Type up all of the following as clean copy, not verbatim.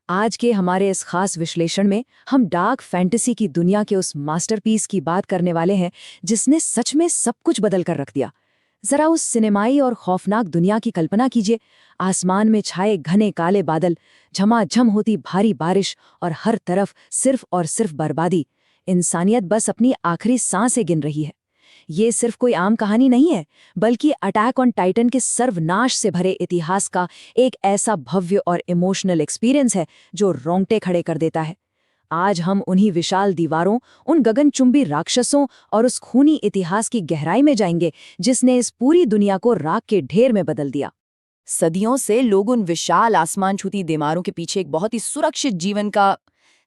आज के हमारे इस खास विश्लेषण में हम डार्क फैंटेसी की दुनिया के उस मास्टरपीस की बात करने वाले हैं जिसने सच में सब कुछ बदल कर रख दिया। जरा उस सिनेमाई और खौफनाक दुनिया की कल्पना कीजिए। आसमान में छाए घने काले बादल, झमाझम होती भारी बारिश और हर तरफ सिर्फ और सिर्फ बर्बादी। इंसानियत बस अपनी आखिरी सांसें गिन रही है। ये सिर्फ कोई आम कहानी नहीं है, बल्कि अटैक ऑन टाइटन के सर्वनाश से भरे इतिहास का एक ऐसा भव्य और इमोशनल एक्सपीरियंस है जो रोंगटे खड़े कर देता है। आज हम उन्हीं विशाल दीवारों, उन गगनचुंबी राक्षसों और उस खूनी इतिहास की गहराई में जाएंगे जिसने इस पूरी दुनिया को राख के ढेर में बदल दिया। सदियों से लोग उन विशाल आसमान छूती दीवारों के पीछे एक बहुत ही सुरक्षित जीवन का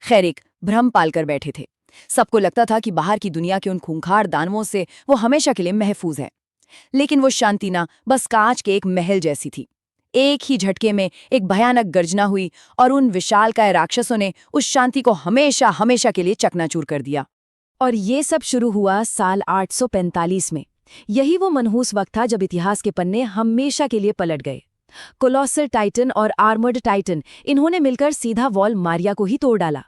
एक भ्रम पालकर बैठे थे। सबको लगता था कि बाहर की दुनिया के उन खूंखार दानवों से वो हमेशा के लिए महफूज है। लेकिन वो शांति ना बस कांच के एक महल जैसी थी। एक ही झटके में एक भयानक गर्जना हुई और उन विशालकाय राक्षसों ने उस शांति को हमेशा हमेशा के लिए चकनाचूर कर दिया। और ये सब शुरू हुआ साल 845 में। यही वो मनहूस वक्त था जब इतिहास के पन्ने हमेशा के लिए पलट गए। कोलोसल टाइटन और आर्मर्ड टाइटन, इन्होंने मिलकर सीधा वॉल मारिया को ही तोड़ डाला।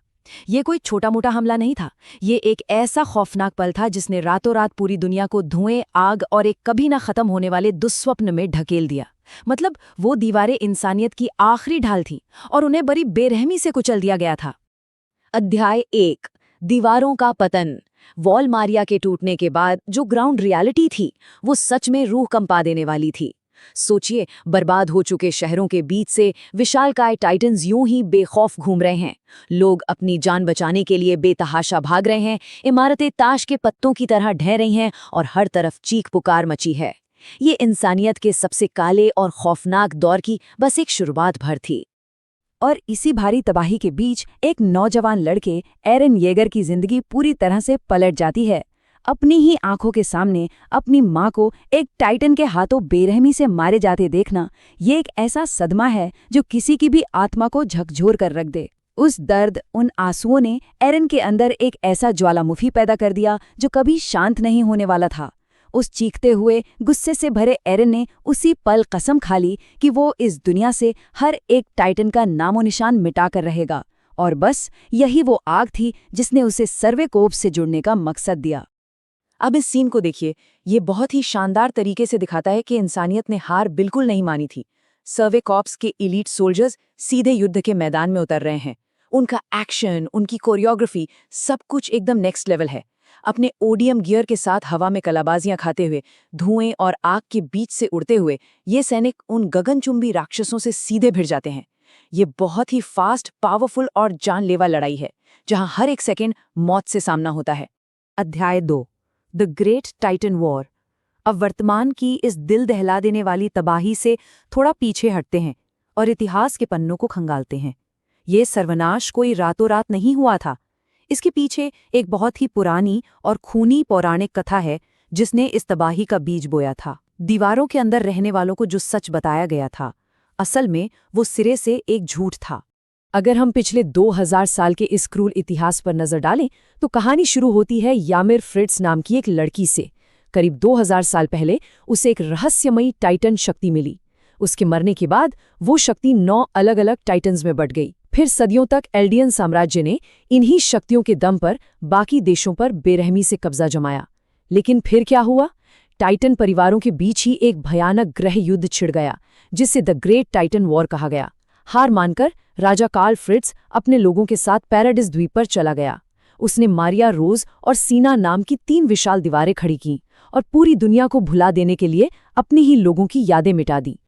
ये कोई छोटा मोटा हमला नहीं था, ये एक ऐसा खौफनाक पल था जिसने रातों रात पूरी दुनिया को धुएं, आग और एक कभी ना खत्म होने वाले दुस्वप्न में ढकेल दिया। मतलब वो दीवारें इंसानियत की आखिरी ढाल थीं और उन्हें बड़ी बेरहमी से कुचल दिया गया था। अध्याय 1, दीवारों का पतन। वॉल मारिया के टूटने के बाद जो ग्राउंड रियलिटी थी वो सच में रूह कंपा देने वाली थी। सोचिए, बर्बाद हो चुके शहरों के बीच से विशालकाय टाइटन्स यूं ही बेखौफ घूम रहे हैं। लोग अपनी जान बचाने के लिए बेतहाशा भाग रहे हैं, इमारतें ताश के पत्तों की तरह ढह रही हैं और हर तरफ चीख पुकार मची है। ये इंसानियत के सबसे काले और खौफनाक दौर की बस एक शुरुआत भर थी। और इसी भारी तबाही के बीच एक नौजवान लड़के एरन येगर की जिंदगी पूरी तरह से पलट जाती है। अपनी ही आंखों के सामने अपनी मां को एक टाइटन के हाथों बेरहमी से मारे जाते देखना, ये एक ऐसा सदमा है जो किसी की भी आत्मा को झकझोर कर रख दे। उस दर्द, उन आंसुओं ने एरन के अंदर एक ऐसा ज्वालामुखी पैदा कर दिया जो कभी शांत नहीं होने वाला था। उस चीखते हुए, गुस्से से भरे एरन ने उसी पल कसम खा ली कि वो इस दुनिया से हर एक टाइटन का नामो निशान मिटा कर रहेगा। और बस यही वो आग थी जिसने उसे सर्वेकोप से जुड़ने का मकसद दिया। अब इस सीन को देखिए, ये बहुत ही शानदार तरीके से दिखाता है कि इंसानियत ने हार बिल्कुल नहीं मानी थी। सर्वे कॉर्प्स के एलीट सोल्जर्स सीधे युद्ध के मैदान में उतर रहे हैं। उनका एक्शन, उनकी कोरियोग्राफी, सब कुछ एकदम नेक्स्ट लेवल है। अपने ओडियम गियर के साथ हवा में कलाबाजियां खाते हुए, धुएं और आग के बीच से उड़ते हुए, ये सैनिक उन गगनचुंबी राक्षसों से सीधे भिड़ जाते हैं। ये बहुत ही फास्ट, पावरफुल और जानलेवा लड़ाई है, जहां हर एक सेकेंड मौत से सामना होता है। अध्याय 2, द ग्रेट टाइटन वॉर। अब वर्तमान की इस दिल दहला देने वाली तबाही से थोड़ा पीछे हटते हैं और इतिहास के पन्नों को खंगालते हैं। ये सर्वनाश कोई रातों रात नहीं हुआ था। इसके पीछे एक बहुत ही पुरानी और खूनी पौराणिक कथा है जिसने इस तबाही का बीज बोया था। दीवारों के अंदर रहने वालों को जो सच बताया गया था, असल में वो सिरे से एक झूठ था। अगर हम पिछले 2000 साल के इस क्रूर इतिहास पर नजर डालें तो कहानी शुरू होती है यामिर फ्रिट्ज नाम की एक लड़की से। करीब 2000 साल पहले उसे एक रहस्यमयी टाइटन शक्ति मिली। उसके मरने के बाद वो शक्ति 9 अलग अलग टाइटन्स में बंट गई। फिर सदियों तक एल्डियन साम्राज्य ने इन्हीं शक्तियों के दम पर बाकी देशों पर बेरहमी से कब्जा जमाया। लेकिन फिर क्या हुआ? टाइटन परिवारों के बीच ही एक भयानक ग्रह युद्ध छिड़ गया, जिसे द ग्रेट टाइटन वॉर कहा गया। हार मानकर राजा कार्ल फ्रिट्ज अपने लोगों के साथ पैराडिस द्वीप पर चला गया। उसने मारिया रोज और सीना नाम की 3 विशाल दीवारें खड़ी की और पूरी दुनिया को भुला देने के लिए अपने ही लोगों की यादें मिटा दी।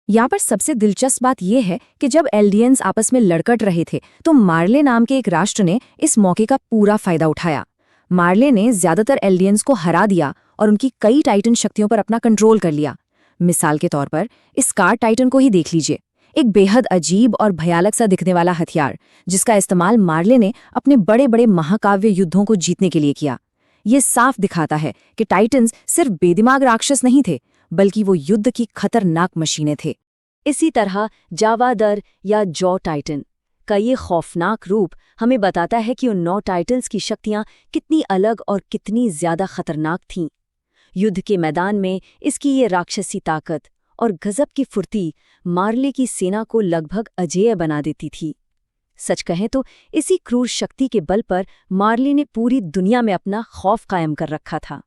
यहाँ पर सबसे दिलचस्प बात यह है कि जब एल्डियंस आपस में लड़कट रहे थे तो मार्ले नाम के एक राष्ट्र ने इस मौके का पूरा फायदा उठाया। मार्ले ने ज्यादातर एल्डियंस को हरा दिया और उनकी कई टाइटन शक्तियों पर अपना कंट्रोल कर लिया। मिसाल के तौर पर इस स्कार टाइटन को ही देख लीजिए, एक बेहद अजीब और भयानक सा दिखने वाला हथियार जिसका इस्तेमाल मार्ले ने अपने बड़े बड़े महाकाव्य युद्धों को जीतने के लिए किया। ये साफ दिखाता है कि टाइटन्स सिर्फ बेदिमाग राक्षस नहीं थे, बल्कि वो युद्ध की खतरनाक मशीनें थे। इसी तरह जावादर या जॉ टाइटन का ये खौफनाक रूप हमें बताता है कि उन 9 टाइटन्स की शक्तियां कितनी अलग और कितनी ज्यादा खतरनाक थीं। युद्ध के मैदान में इसकी ये राक्षसी ताकत और गजब की फुर्ती मार्ले की सेना को लगभग अजेय बना देती थी। सच कहें तो इसी क्रूर शक्ति के बल पर मार्ली ने पूरी दुनिया में अपना खौफ कायम कर रखा था।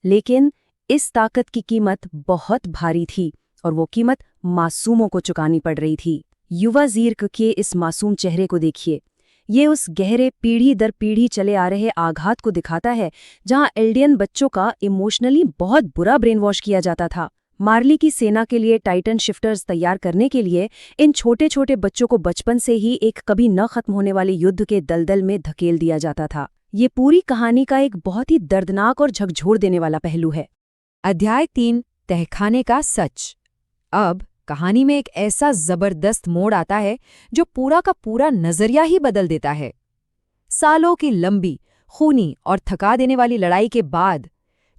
लेकिन इस ताकत की कीमत बहुत भारी थी और वो कीमत मासूमों को चुकानी पड़ रही थी। युवा ज़ीर्क के इस मासूम चेहरे को देखिए। ये उस गहरे पीढ़ी दर पीढ़ी चले आ रहे आघात को दिखाता है जहां एल्डियन बच्चों का इमोशनली बहुत बुरा ब्रेन वॉश किया जाता था। मार्ली की सेना के लिए टाइटन शिफ्टर्स तैयार करने के लिए इन छोटे छोटे बच्चों को बचपन से ही एक कभी न खत्म होने वाले युद्ध के दलदल में धकेल दिया जाता था। ये पूरी कहानी का एक बहुत ही दर्दनाक और झकझोर देने वाला पहलू है। अध्याय 3 तहखाने का सच। अब कहानी में एक ऐसा जबरदस्त मोड़ आता है जो पूरा का पूरा नजरिया ही बदल देता है। सालों की लंबी, खूनी और थका देने वाली लड़ाई के बाद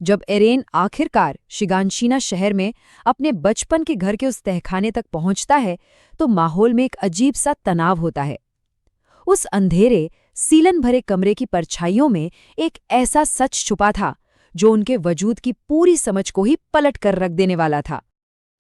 जब एरेन आखिरकार शिगानशीना शहर में अपने बचपन के घर के उस तहखाने तक पहुंचता है तो माहौल में एक अजीब सा तनाव होता है। उस अंधेरे, सीलन भरे कमरे की परछाइयों में एक ऐसा सच छुपा था जो उनके वजूद की पूरी समझ को ही पलट कर रख देने वाला था।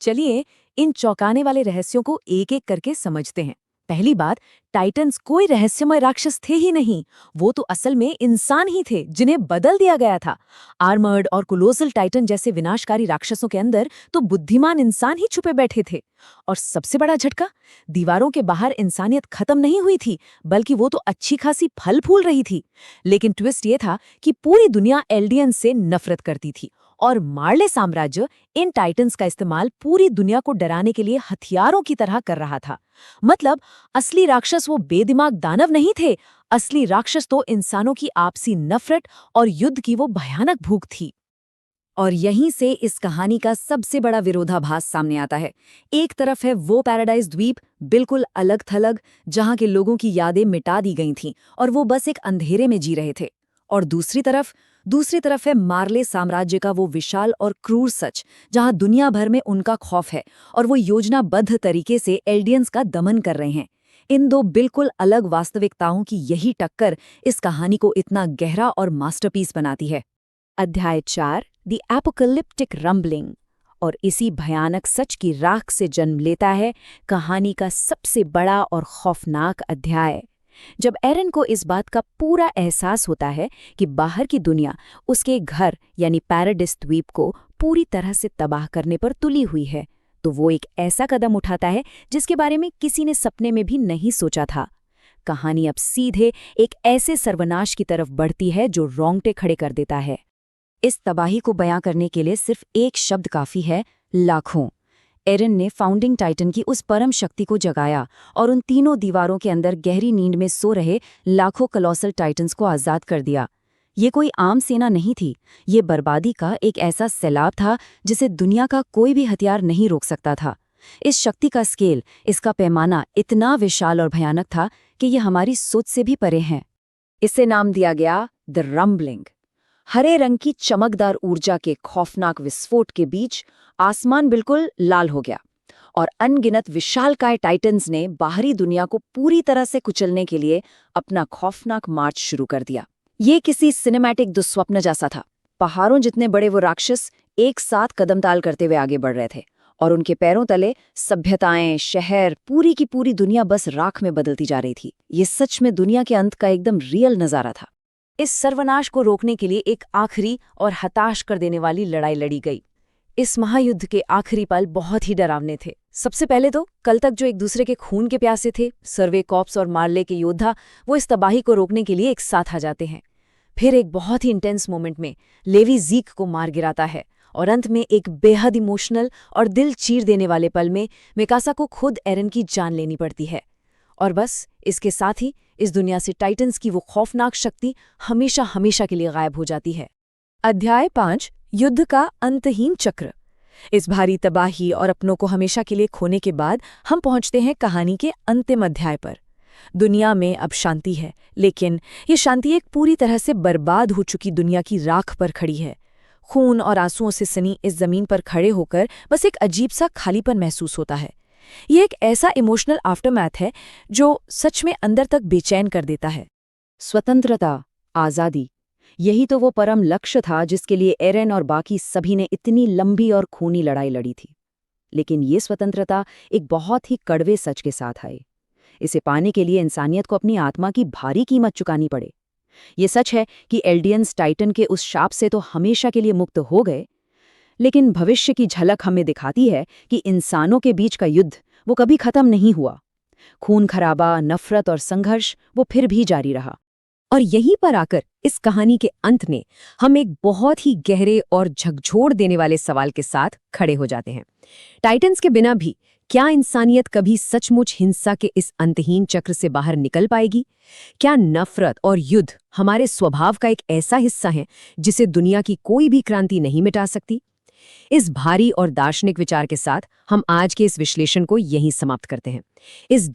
चलिए इन चौंकाने वाले रहस्यों को एक एक करके समझते हैं। पहली बात, टाइटन्स कोई रहस्यमय राक्षस थे ही नहीं, वो तो असल में इंसान ही थे जिन्हें बदल दिया गया था। आर्मर्ड और कोलोसल टाइटन जैसे विनाशकारी राक्षसों के अंदर तो बुद्धिमान इंसान ही छुपे बैठे थे। और सबसे बड़ा झटका, दीवारों के बाहर इंसानियत खत्म नहीं हुई थी, बल्कि वो तो अच्छी खासी फल फूल रही थी। लेकिन ट्विस्ट ये था कि पूरी दुनिया एल्डियन से नफरत करती थी और मार्ले साम्राज्य इन टाइटन्स का इस्तेमाल पूरी दुनिया को डराने के लिए हथियारों की तरह कर रहा था। मतलब असली राक्षस वो बेदिमाग दानव नहीं थे, असली राक्षस तो इंसानों की आपसी नफरत और युद्ध की वो भयानक भूख थी। और यहीं से इस कहानी का सबसे बड़ा विरोधाभास सामने आता है। एक तरफ है वो पैराडाइज द्वीप, बिल्कुल अलग थलग, जहां के लोगों की यादें मिटा दी गई थीं और वो बस एक अंधेरे में जी रहे थे। और दूसरी तरफ है मार्ले साम्राज्य का वो विशाल और क्रूर सच, जहां दुनिया भर में उनका खौफ है और वो योजनाबद्ध तरीके से एल्डियंस का दमन कर रहे हैं। इन दो बिल्कुल अलग वास्तविकताओं की यही टक्कर इस कहानी को इतना गहरा और मास्टरपीस बनाती है। अध्याय 4 द एपोकलिप्टिक रंबलिंग। और इसी भयानक सच की राख से जन्म लेता है कहानी का सबसे बड़ा और खौफनाक अध्याय। जब एरन को इस बात का पूरा एहसास होता है कि बाहर की दुनिया उसके घर यानी पैराडिस द्वीप को पूरी तरह से तबाह करने पर तुली हुई है, तो वो एक ऐसा कदम उठाता है जिसके बारे में किसी ने सपने में भी नहीं सोचा था। कहानी अब सीधे एक ऐसे सर्वनाश की तरफ बढ़ती है जो रोंगटे खड़े कर देता है। इस तबाही को बयां करने के लिए सिर्फ एक शब्द काफी है, लाखों। एरन ने फाउंडिंग टाइटन की उस परम शक्ति को जगाया और उन तीनों दीवारों के अंदर गहरी नींद में सो रहे लाखों कॉलोसल टाइटन्स को आज़ाद कर दिया। ये कोई आम सेना नहीं थी, ये बर्बादी का एक ऐसा सैलाब था जिसे दुनिया का कोई भी हथियार नहीं रोक सकता था। इस शक्ति का स्केल, इसका पैमाना इतना विशाल और भयानक था कि ये हमारी सोच से भी परे हैं। इसे नाम दिया गया द रंबलिंग। हरे रंग की चमकदार ऊर्जा के खौफनाक विस्फोट के बीच आसमान बिल्कुल लाल हो गया और अनगिनत विशालकाय टाइटन्स ने बाहरी दुनिया को पूरी तरह से कुचलने के लिए अपना खौफनाक मार्च शुरू कर दिया। ये किसी सिनेमैटिक दुस्वप्न जैसा था। पहाड़ों जितने बड़े वो राक्षस एक साथ कदमताल करते हुए आगे बढ़ रहे थे और उनके पैरों तले सभ्यताएं, शहर, पूरी की पूरी दुनिया बस राख में बदलती जा रही थी। ये सच में दुनिया के अंत का एकदम रियल नजारा था। इस सर्वनाश को रोकने के लिए एक आखिरी और हताश कर देने वाली लड़ाई लड़ी गई। इस महायुद्ध के आखिरी पल बहुत ही डरावने थे। सबसे पहले तो कल तक जो एक दूसरे के खून के प्यासे थे, सर्वे कॉप्स और मार्ले के योद्धा, वो इस तबाही को रोकने के लिए एक साथ आ जाते हैं। फिर एक बहुत ही इंटेंस मोमेंट में लेवी ज़ीक को मार गिराता है और अंत में एक बेहद इमोशनल और दिल चीर देने वाले पल में मिकासा को खुद एरन की जान लेनी पड़ती है। और बस इसके साथ ही इस दुनिया से टाइटन्स की वो खौफनाक शक्ति हमेशा हमेशा के लिए गायब हो जाती है। अध्याय 5 युद्ध का अंतहीन चक्र। इस भारी तबाही और अपनों को हमेशा के लिए खोने के बाद हम पहुंचते हैं कहानी के अंतिम अध्याय पर। दुनिया में अब शांति है, लेकिन ये शांति एक पूरी तरह से बर्बाद हो चुकी दुनिया की राख पर खड़ी है। खून और आंसुओं से सनी इस जमीन पर खड़े होकर बस एक अजीब सा खालीपन महसूस होता है। ये एक ऐसा इमोशनल आफ्टरमैथ है जो सच में अंदर तक बेचैन कर देता है। स्वतंत्रता, आज़ादी, यही तो वो परम लक्ष्य था जिसके लिए एरन और बाकी सभी ने इतनी लंबी और खूनी लड़ाई लड़ी थी। लेकिन ये स्वतंत्रता एक बहुत ही कड़वे सच के साथ आई। इसे पाने के लिए इंसानियत को अपनी आत्मा की भारी कीमत चुकानी पड़े। ये सच है कि एल्डियंस टाइटन के उस शाप से तो हमेशा के लिए मुक्त हो गए, लेकिन भविष्य की झलक हमें दिखाती है कि इंसानों के बीच का युद्ध वो कभी खत्म नहीं हुआ। खून खराबा, नफरत और संघर्ष वो फिर भी जारी रहा। और यहीं पर आकर इस कहानी के अंत में हम एक बहुत ही गहरे और झकझोर देने वाले सवाल के साथ खड़े हो जाते हैं। टाइटन्स के बिना भी क्या इंसानियत कभी सचमुच हिंसा के इस अंतहीन चक्र से बाहर निकल पाएगी? क्या नफरत और युद्ध हमारे स्वभाव का एक ऐसा हिस्सा है जिसे दुनिया की कोई भी क्रांति नहीं मिटा सकती? इस भारी और दार्शनिक विचार के साथ हम आज के इस विश्लेषण को यहीं समाप्त करते हैं। इस